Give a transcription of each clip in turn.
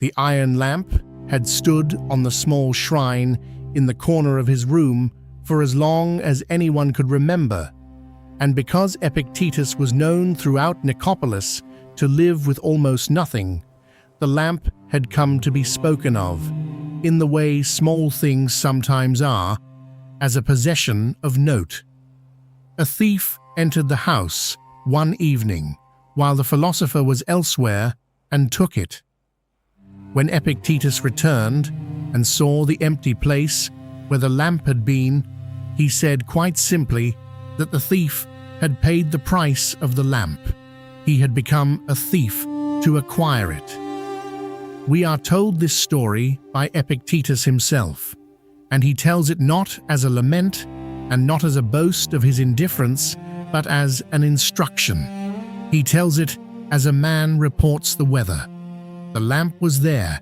The iron lamp had stood on the small shrine in the corner of his room for as long as anyone could remember, and because Epictetus was known throughout Nicopolis to live with almost nothing, the lamp had come to be spoken of, in the way small things sometimes are, as a possession of note. A thief entered the house one evening while the philosopher was elsewhere and took it. When Epictetus returned and saw the empty place where the lamp had been, he said quite simply that the thief had paid the price of the lamp. He had become a thief to acquire it. We are told this story by Epictetus himself, and he tells it not as a lament and not as a boast of his indifference, but as an instruction. He tells it as a man reports the weather. The lamp was there,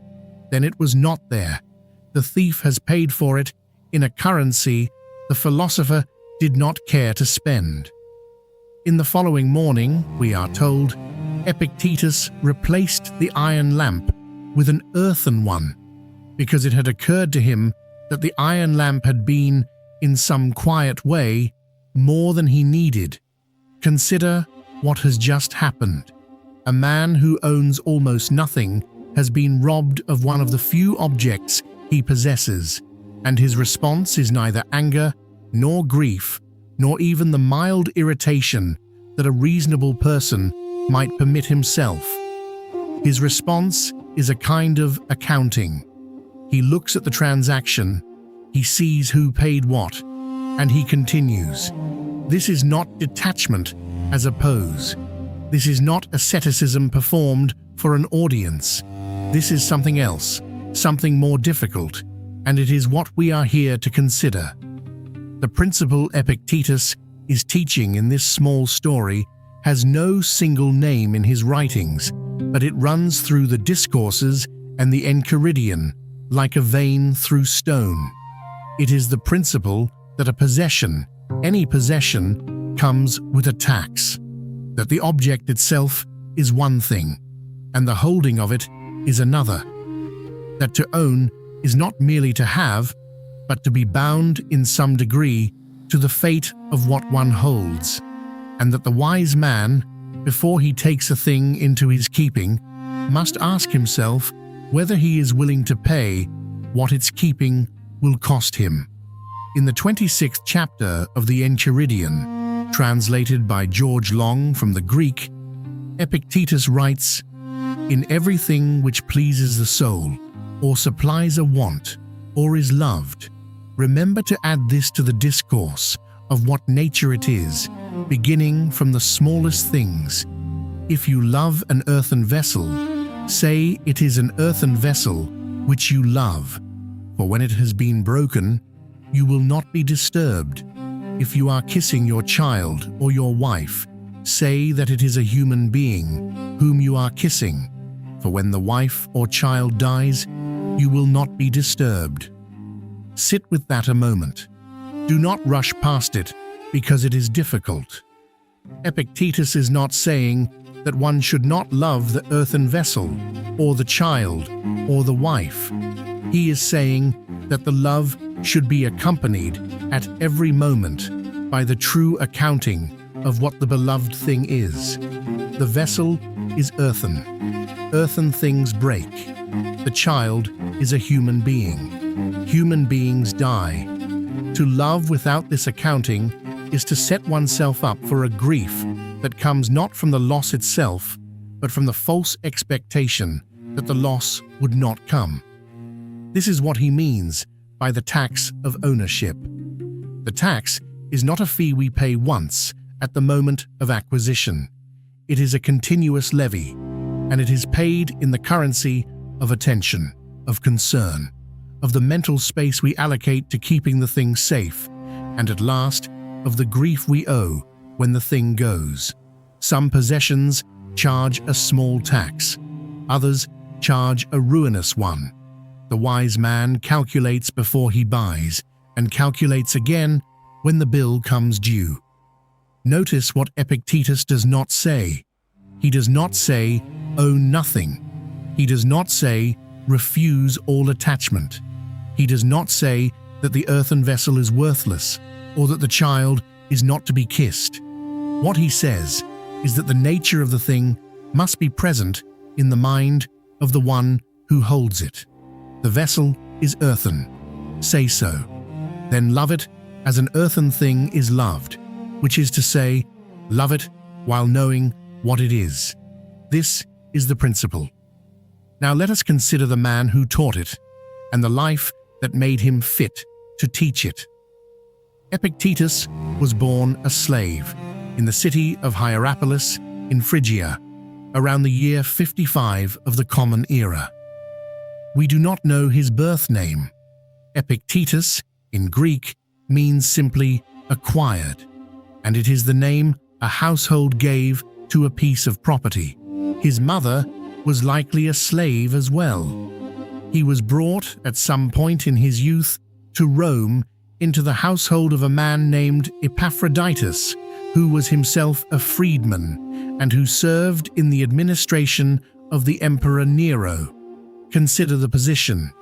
then it was not there. The thief has paid for it in a currency the philosopher did not care to spend. In the following morning, we are told, Epictetus replaced the iron lamp with an earthen one, because it had occurred to him that the iron lamp had been, in some quiet way, more than he needed. Consider what has just happened. A man who owns almost nothing has been robbed of one of the few objects he possesses, and his response is neither anger, nor grief, nor even the mild irritation that a reasonable person might permit himself. His response is a kind of accounting. He looks at the transaction, he sees who paid what, and he continues. This is not detachment as a pose. This is not asceticism performed for an audience. This is something else, something more difficult, and it is what we are here to consider. The principle Epictetus is teaching in this small story has no single name in his writings, but it runs through the Discourses and the Enchiridion like a vein through stone. It is the principle that a possession, any possession, comes with a tax, that the object itself is one thing, and the holding of it is another, that to own is not merely to have, but to be bound in some degree to the fate of what one holds, and that the wise man, before he takes a thing into his keeping, must ask himself whether he is willing to pay what its keeping will cost him. In the 26th chapter of the Enchiridion, translated by George Long from the Greek, Epictetus writes, "In everything which pleases the soul, or supplies a want, or is loved, remember to add this to the discourse of what nature it is, beginning from the smallest things. If you love an earthen vessel, say it is an earthen vessel which you love, for when it has been broken, you will not be disturbed. If you are kissing your child or your wife, say that it is a human being whom you are kissing, for when the wife or child dies, you will not be disturbed." Sit with that a moment. Do not rush past it because it is difficult. Epictetus is not saying that one should not love the earthen vessel, or the child, or the wife. He is saying that the love should be accompanied at every moment by the true accounting of what the beloved thing is. The vessel is earthen. Earthen things break. The child is a human being. Human beings die. To love without this accounting is to set oneself up for a grief that comes not from the loss itself, but from the false expectation that the loss would not come. This is what he means by the tax of ownership. The tax is not a fee we pay once at the moment of acquisition. It is a continuous levy, and it is paid in the currency of attention, of concern, of the mental space we allocate to keeping the thing safe, and at last, of the grief we owe when the thing goes. Some possessions charge a small tax, others charge a ruinous one. The wise man calculates before he buys, and calculates again when the bill comes due. Notice what Epictetus does not say. He does not say, own nothing. He does not say, refuse all attachment. He does not say that the earthen vessel is worthless or that the child is not to be kissed. What he says is that the nature of the thing must be present in the mind of the one who holds it. The vessel is earthen. Say so. Then love it as an earthen thing is loved, which is to say, love it while knowing what it is. This is the principle. Now let us consider the man who taught it and the life that made him fit to teach it. Epictetus was born a slave in the city of Hierapolis in Phrygia, around the year 55 of the Common Era. We do not know his birth name. Epictetus, in Greek, means simply acquired, and it is the name a household gave to a piece of property. His mother was likely a slave as well. He was brought at some point in his youth to Rome into the household of a man named Epictetus, who was himself a freedman and who served in the administration of the Emperor Nero. Consider the position.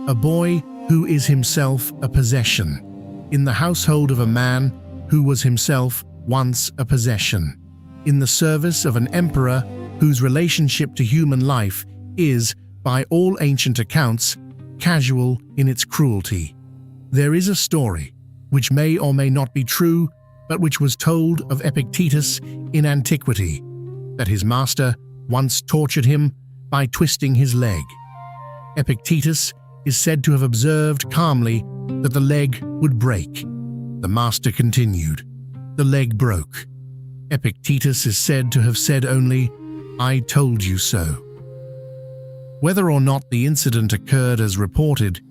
A boy who is himself a possession, in the household of a man who was himself once a possession, in the service of an emperor whose relationship to human life is, by all ancient accounts, casual in its cruelty. There is a story, which may or may not be true, but which was told of Epictetus in antiquity, that his master once tortured him by twisting his leg. Epictetus is said to have observed calmly that the leg would break. The master continued. The leg broke. Epictetus is said to have said only, "I told you so." Whether or not the incident occurred as reported,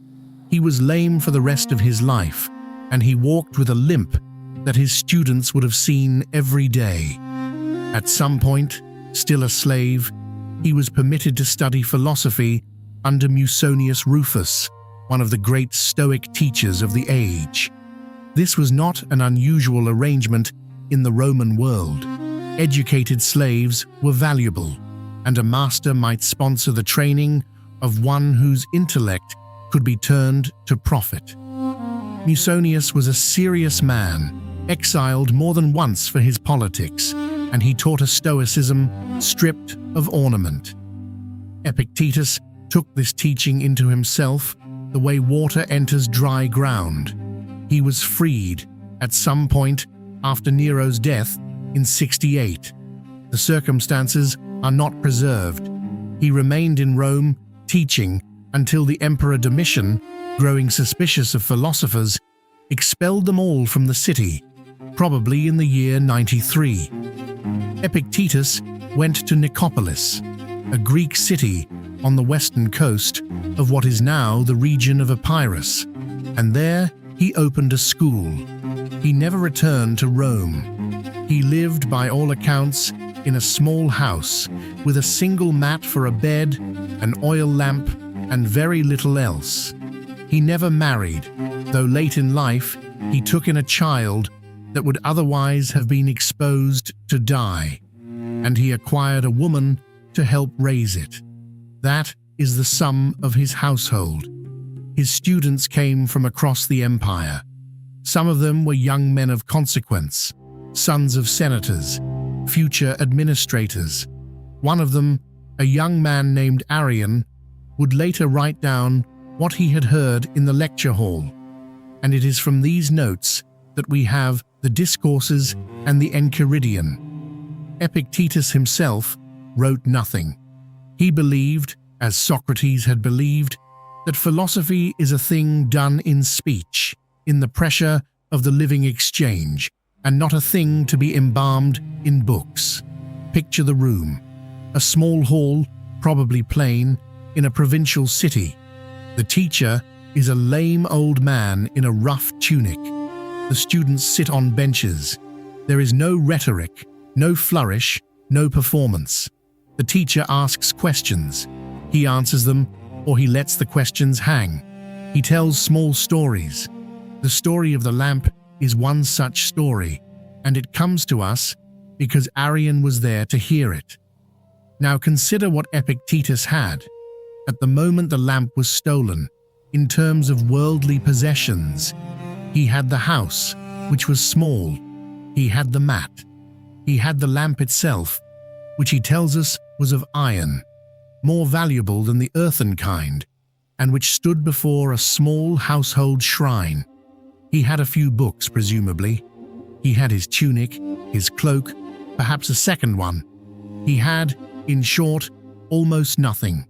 he was lame for the rest of his life, and he walked with a limp that his students would have seen every day. At some point, still a slave, he was permitted to study philosophy under Musonius Rufus, one of the great Stoic teachers of the age. This was not an unusual arrangement in the Roman world. Educated slaves were valuable, and a master might sponsor the training of one whose intellect could be turned to profit. Musonius was a serious man, exiled more than once for his politics, and he taught a stoicism stripped of ornament. Epictetus took this teaching into himself the way water enters dry ground. He was freed at some point after Nero's death in 68. The circumstances are not preserved. He remained in Rome teaching until the Emperor Domitian, growing suspicious of philosophers, expelled them all from the city, probably in the year 93. Epictetus went to Nicopolis, a Greek city on the western coast of what is now the region of Epirus, and there he opened a school. He never returned to Rome. He lived, by all accounts, in a small house with a single mat for a bed, an oil lamp, and very little else. He never married, though late in life he took in a child that would otherwise have been exposed to die, and he acquired a woman to help raise it. That is the sum of his household. His students came from across the empire. Some of them were young men of consequence, sons of senators, future administrators. One of them, a young man named Arrian, would later write down what he had heard in the lecture hall, and it is from these notes that we have the Discourses and the Enchiridion. Epictetus himself wrote nothing. He believed, as Socrates had believed, that philosophy is a thing done in speech, in the pressure of the living exchange, and not a thing to be embalmed in books. Picture the room. A small hall, probably plain, in a provincial city. The teacher is a lame old man in a rough tunic. The students sit on benches. There is no rhetoric, no flourish, no performance. The teacher asks questions. He answers them, or he lets the questions hang. He tells small stories. The story of the lamp is one such story, and it comes to us because Arrian was there to hear it. Now consider what Epictetus had. at the moment the lamp was stolen, in terms of worldly possessions. He had the house, which was small. He had the mat. He had the lamp itself, which he tells us was of iron, more valuable than the earthen kind, and which stood before a small household shrine. He had a few books, presumably. He had his tunic, his cloak, perhaps a second one. He had, in short, almost nothing.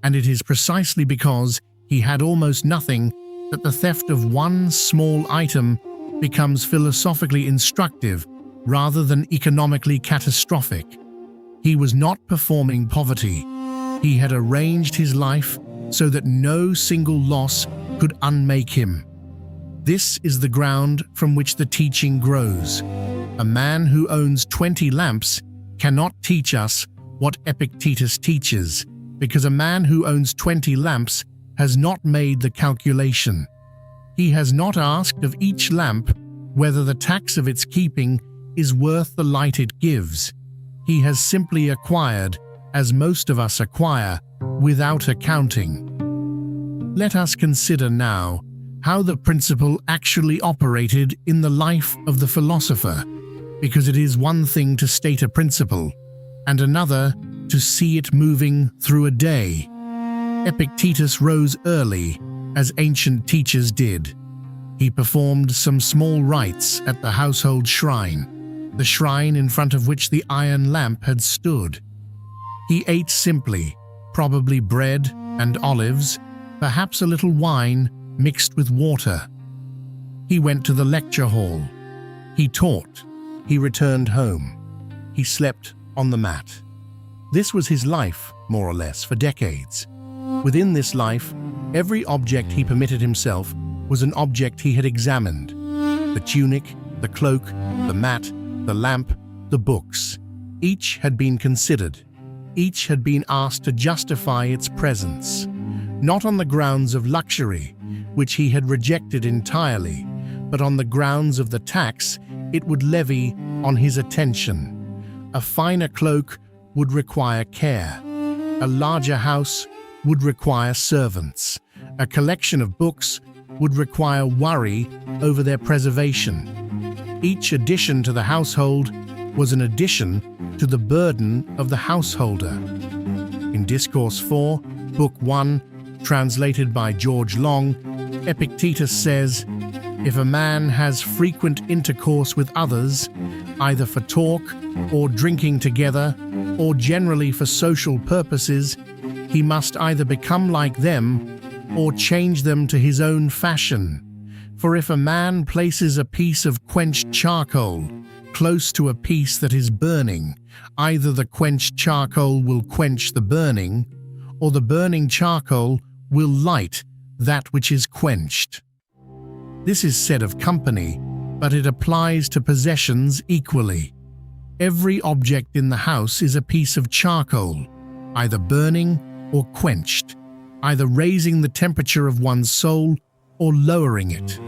And it is precisely because he had almost nothing that the theft of one small item becomes philosophically instructive rather than economically catastrophic. He was not performing poverty. He had arranged his life so that no single loss could unmake him. This is the ground from which the teaching grows. A man who owns 20 lamps cannot teach us what Epictetus teaches, because a man who owns 20 lamps has not made the calculation. He has not asked of each lamp whether the tax of its keeping is worth the light it gives. He has simply acquired, as most of us acquire, without accounting. Let us consider now how the principle actually operated in the life of the philosopher, because it is one thing to state a principle, and another to see it moving through a day. Epictetus rose early, as ancient teachers did. He performed some small rites at the household shrine, the shrine in front of which the iron lamp had stood. He ate simply, probably bread and olives, perhaps a little wine mixed with water. He went to the lecture hall. He taught. He returned home. He slept on the mat. This was his life, more or less, for decades. Within this life, every object he permitted himself was an object he had examined. The tunic, the cloak, the mat, the lamp, the books. Each had been considered. Each had been asked to justify its presence, not on the grounds of luxury, which he had rejected entirely, but on the grounds of the tax it would levy on his attention. A finer cloak would require care. A larger house would require servants. A collection of books would require worry over their preservation. Each addition to the household was an addition to the burden of the householder. In Discourse 4, Book 1, translated by George Long, Epictetus says, "If a man has frequent intercourse with others, either for talk or drinking together, or generally for social purposes, he must either become like them or change them to his own fashion. For if a man places a piece of quenched charcoal close to a piece that is burning, either the quenched charcoal will quench the burning, or the burning charcoal will light that which is quenched." This is said of company, but it applies to possessions equally. Every object in the house is a piece of charcoal, either burning or quenched, either raising the temperature of one's soul or lowering it.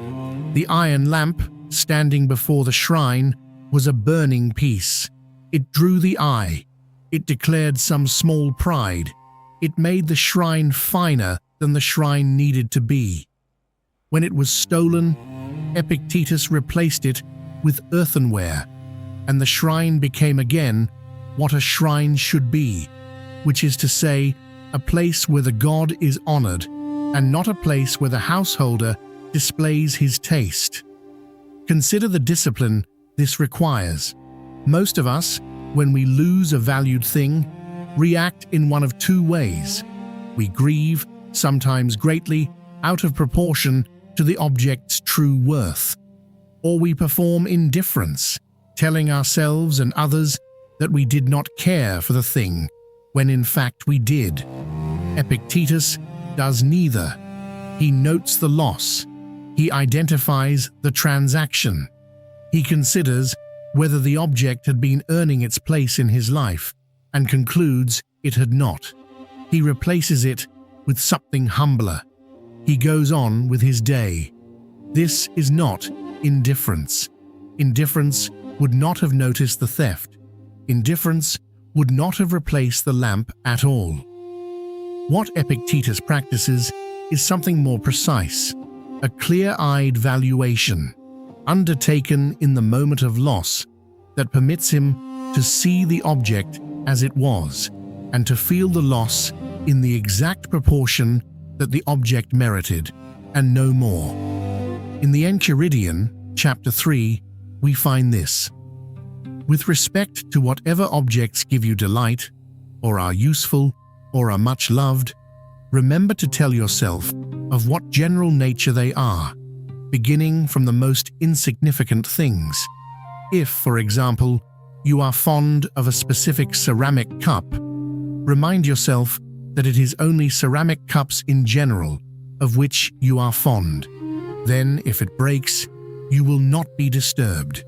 The iron lamp, standing before the shrine, was a burning piece. It drew the eye. It declared some small pride. It made the shrine finer than the shrine needed to be. When it was stolen, Epictetus replaced it with earthenware, and the shrine became again what a shrine should be, which is to say, a place where the god is honored, and not a place where the householder displays his taste. Consider the discipline this requires. Most of us, when we lose a valued thing, react in one of two ways. We grieve, sometimes greatly, out of proportion to the object's true worth. Or we perform indifference, telling ourselves and others that we did not care for the thing, when in fact we did. Epictetus does neither. He notes the loss. He identifies the transaction. He considers whether the object had been earning its place in his life, and concludes it had not. He replaces it with something humbler. He goes on with his day. This is not indifference. Indifference would not have noticed the theft. Indifference would not have replaced the lamp at all. What Epictetus practices is something more precise, a clear-eyed valuation, undertaken in the moment of loss, that permits him to see the object as it was, and to feel the loss in the exact proportion that the object merited, and no more. In the Enchiridion, chapter 3, we find this: with respect to whatever objects give you delight, or are useful, or are much loved, remember to tell yourself of what general nature they are, beginning from the most insignificant things. If, for example, you are fond of a specific ceramic cup, remind yourself that it is only ceramic cups in general of which you are fond. Then, if it breaks, you will not be disturbed.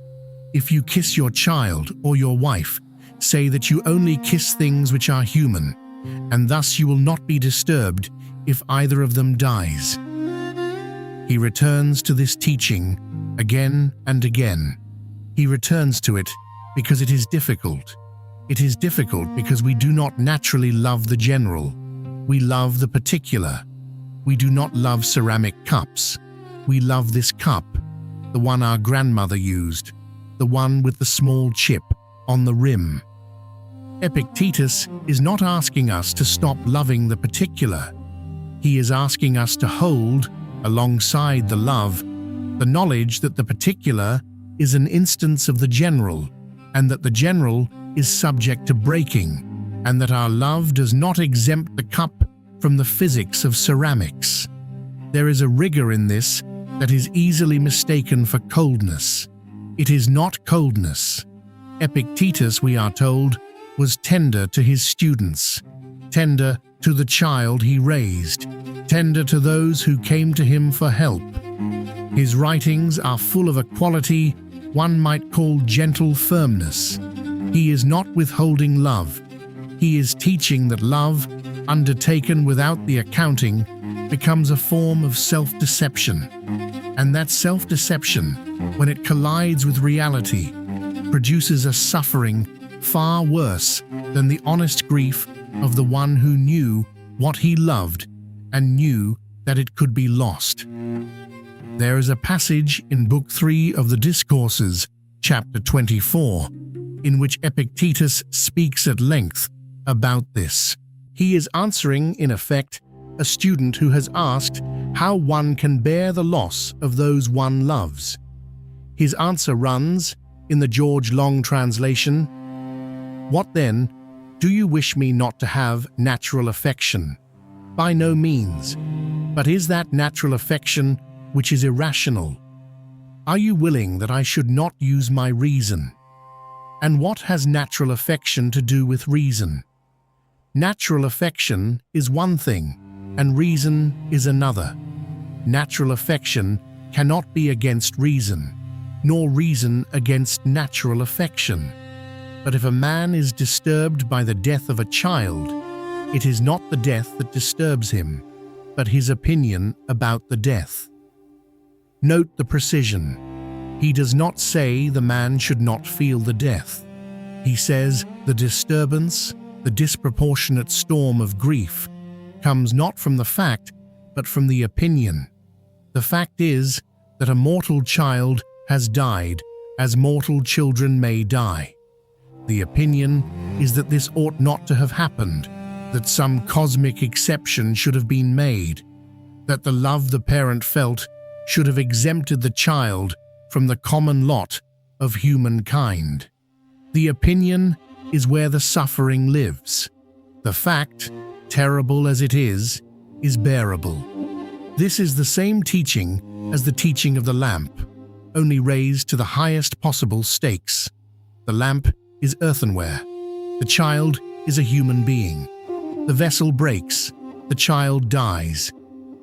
If you kiss your child or your wife, say that you only kiss things which are human, and thus you will not be disturbed if either of them dies. He returns to this teaching again and again. He returns to it because it is difficult. It is difficult because we do not naturally love the general. We love the particular. We do not love ceramic cups. We love this cup, the one our grandmother used, the one with the small chip on the rim. Epictetus is not asking us to stop loving the particular. He is asking us to hold, alongside the love, the knowledge that the particular is an instance of the general, and that the general is subject to breaking, and that our love does not exempt the cup from the physics of ceramics. There is a rigor in this that is easily mistaken for coldness. It is not coldness. Epictetus, we are told, was tender to his students, tender to the child he raised, tender to those who came to him for help. His writings are full of a quality one might call gentle firmness. He is not withholding love. He is teaching that love, undertaken without the accounting, becomes a form of self-deception. And that self-deception, when it collides with reality, produces a suffering far worse than the honest grief of the one who knew what he loved and knew that it could be lost. There is a passage in Book 3 of the Discourses, chapter 24, in which Epictetus speaks at length about this. He is answering, in effect, a student who has asked how one can bear the loss of those one loves. His answer runs, in the George Long translation, "What then? Do you wish me not to have natural affection? By no means. But is that natural affection which is irrational? Are you willing that I should not use my reason? And what has natural affection to do with reason? Natural affection is one thing, and reason is another. Natural affection cannot be against reason, nor reason against natural affection. But if a man is disturbed by the death of a child, it is not the death that disturbs him, but his opinion about the death." Note the precision. He does not say the man should not feel the death. He says the disturbance, the disproportionate storm of grief, comes not from the fact, but from the opinion. The fact is that a mortal child has died, as mortal children may die. The opinion is that this ought not to have happened, that some cosmic exception should have been made, that the love the parent felt should have exempted the child from the common lot of humankind. The opinion is where the suffering lives. The fact, terrible as it is bearable. This is the same teaching as the teaching of the lamp, only raised to the highest possible stakes. The lamp is earthenware. The child is a human being. The vessel breaks. The child dies.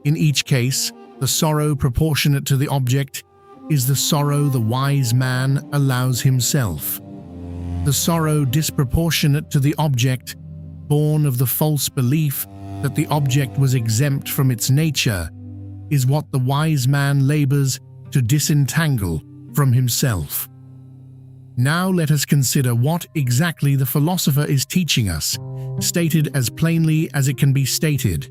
In each case, the sorrow proportionate to the object is the sorrow the wise man allows himself. The sorrow disproportionate to the object, born of the false belief that the object was exempt from its nature, is what the wise man labors to disentangle from himself. Now let us consider what exactly the philosopher is teaching us, stated as plainly as it can be stated.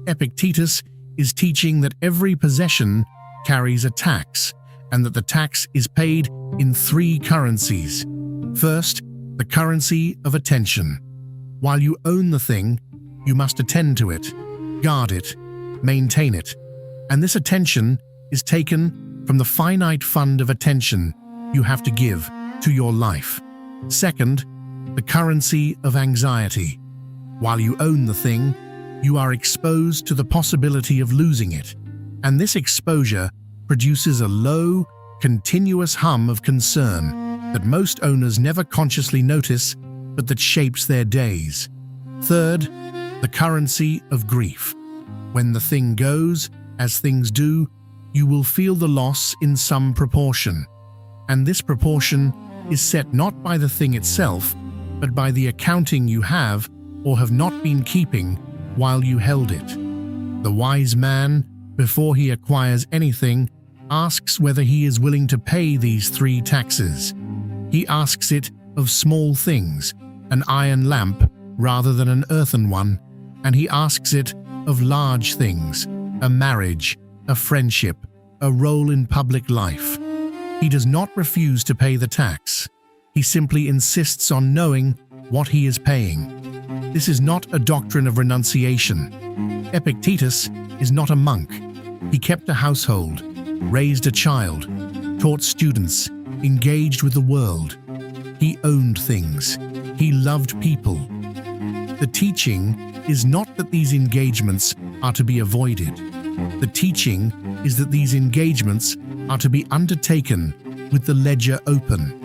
Epictetus is teaching that every possession carries a tax, and that the tax is paid in three currencies. First, the currency of attention. While you own the thing, you must attend to it, guard it, maintain it, and this attention is taken from the finite fund of attention you have to give to your life. Second, the currency of anxiety. While you own the thing, you are exposed to the possibility of losing it, and this exposure produces a low, continuous hum of concern that most owners never consciously notice, but that shapes their days. Third, the currency of grief. When the thing goes, as things do, you will feel the loss in some proportion, and this proportion is set not by the thing itself, but by the accounting you have or have not been keeping while you held it. The wise man, before he acquires anything, asks whether he is willing to pay these three taxes. He asks it of small things, an iron lamp rather than an earthen one, and he asks it of large things, a marriage, a friendship, a role in public life. He does not refuse to pay the tax. He simply insists on knowing what he is paying. This is not a doctrine of renunciation. Epictetus is not a monk. He kept a household, raised a child, taught students, engaged with the world. He owned things. He loved people. The teaching is not that these engagements are to be avoided. The teaching is that these engagements are to be undertaken with the ledger open.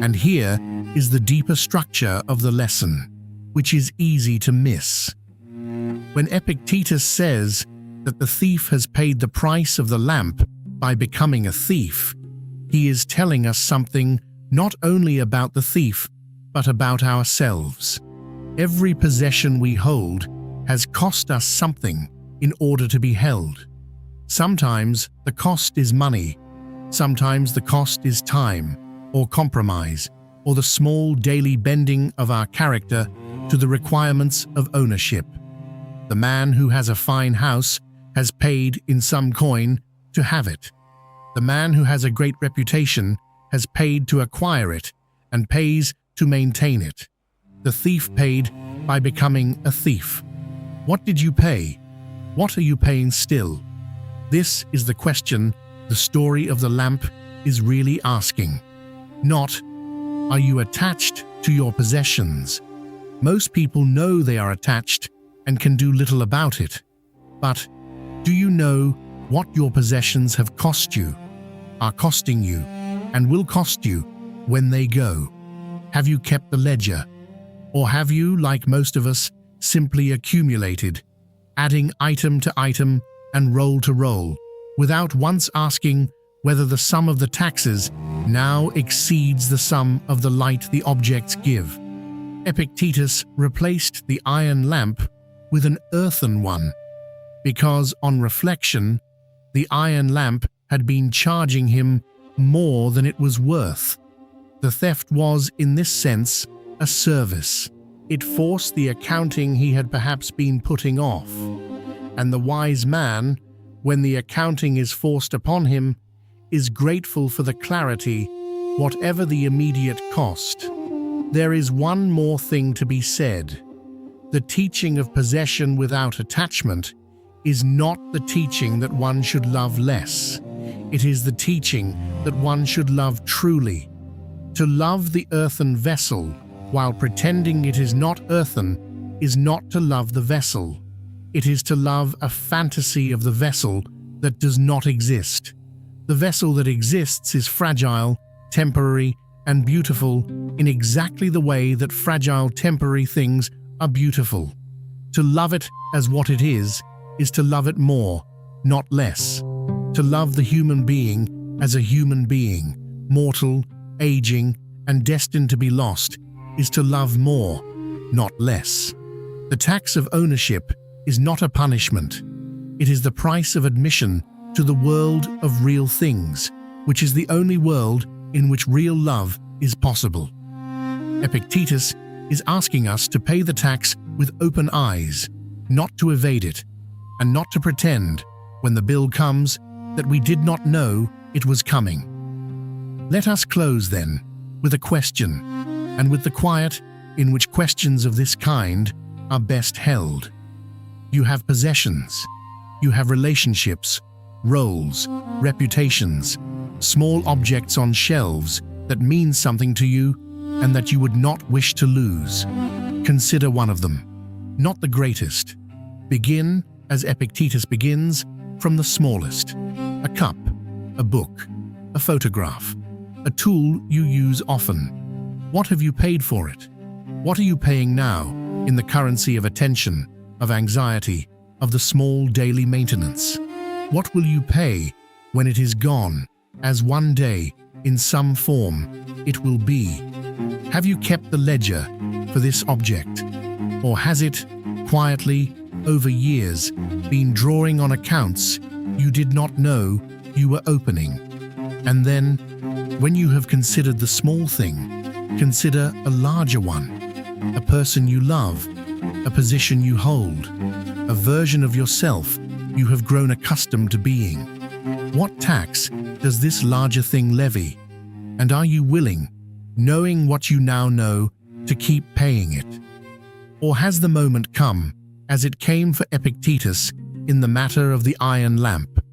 And here is the deeper structure of the lesson, which is easy to miss. When Epictetus says that the thief has paid the price of the lamp by becoming a thief, he is telling us something not only about the thief, but about ourselves. Every possession we hold has cost us something in order to be held. Sometimes the cost is money, sometimes the cost is time or compromise, or the small daily bending of our character to the requirements of ownership. The man who has a fine house has paid in some coin to have it. The man who has a great reputation has paid to acquire it and pays to maintain it. The thief paid by becoming a thief. What did you pay? What are you paying still? This is the question the story of the lamp is really asking. Not, are you attached to your possessions? Most people know they are attached and can do little about it. But do you know what your possessions have cost you, are costing you, and will cost you when they go? Have you kept the ledger? Or have you, like most of us, simply accumulated, adding item to item and roll to roll, without once asking whether the sum of the taxes now exceeds the sum of the light the objects give? Epictetus replaced the iron lamp with an earthen one, because on reflection, the iron lamp had been charging him more than it was worth. The theft was, in this sense, a service. It forced the accounting he had perhaps been putting off. And the wise man, when the accounting is forced upon him, is grateful for the clarity, whatever the immediate cost. There is one more thing to be said. The teaching of possession without attachment is not the teaching that one should love less. It is the teaching that one should love truly. To love the earthen vessel while pretending it is not earthen is not to love the vessel. It is to love a fantasy of the vessel that does not exist. The vessel that exists is fragile, temporary, and beautiful in exactly the way that fragile, temporary things are beautiful. To love it as what it is to love it more, not less. To love the human being as a human being, mortal, aging, and destined to be lost, is to love more, not less. The tax of ownership is not a punishment. It is the price of admission to the world of real things, which is the only world in which real love is possible. Epictetus is asking us to pay the tax with open eyes, not to evade it, and not to pretend, when the bill comes, that we did not know it was coming. Let us close, then, with a question, and with the quiet in which questions of this kind are best held. You have possessions. You have relationships, roles, reputations, small objects on shelves that mean something to you and that you would not wish to lose. Consider one of them, not the greatest. Begin, as Epictetus begins, from the smallest. A cup, a book, a photograph, a tool you use often. What have you paid for it? What are you paying now in the currency of attention, of anxiety, of the small daily maintenance? What will you pay when it is gone, as one day, in some form, it will be? Have you kept the ledger for this object? Or has it, quietly, over years, been drawing on accounts you did not know you were opening? And then, when you have considered the small thing, consider a larger one, a person you love, a position you hold, a version of yourself you have grown accustomed to being. What tax does this larger thing levy? And are you willing, knowing what you now know, to keep paying it? Or has the moment come, as it came for Epictetus in the matter of the iron lamp,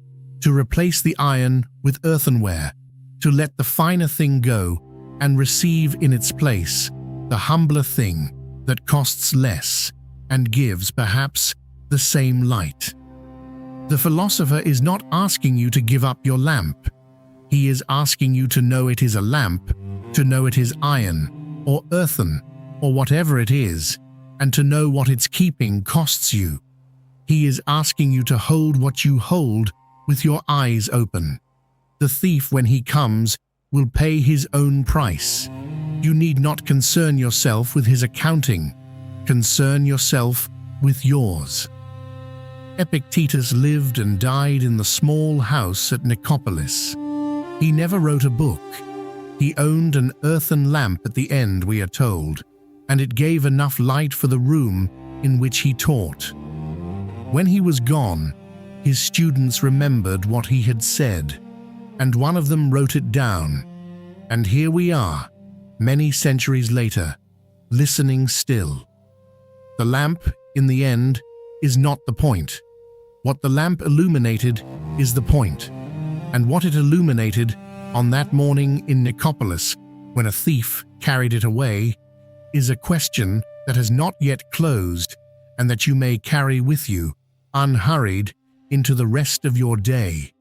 to replace the iron with earthenware, to let the finer thing go and receive in its place the humbler thing that costs less and gives, perhaps, the same light? The philosopher is not asking you to give up your lamp. He is asking you to know it is a lamp, to know it is iron, or earthen, or whatever it is, and to know what its keeping costs you. He is asking you to hold what you hold with your eyes open. The thief, when he comes, will pay his own price. You need not concern yourself with his accounting. Concern yourself with yours. Epictetus lived and died in the small house at Nicopolis. He never wrote a book. He owned an earthen lamp at the end, we are told, and it gave enough light for the room in which he taught. When he was gone, his students remembered what he had said, and one of them wrote it down. And here we are, many centuries later, listening still. The lamp, in the end, is not the point. What the lamp illuminated is the point. And what it illuminated on that morning in Nicopolis, when a thief carried it away, is a question that has not yet closed and that you may carry with you, unhurried, into the rest of your day.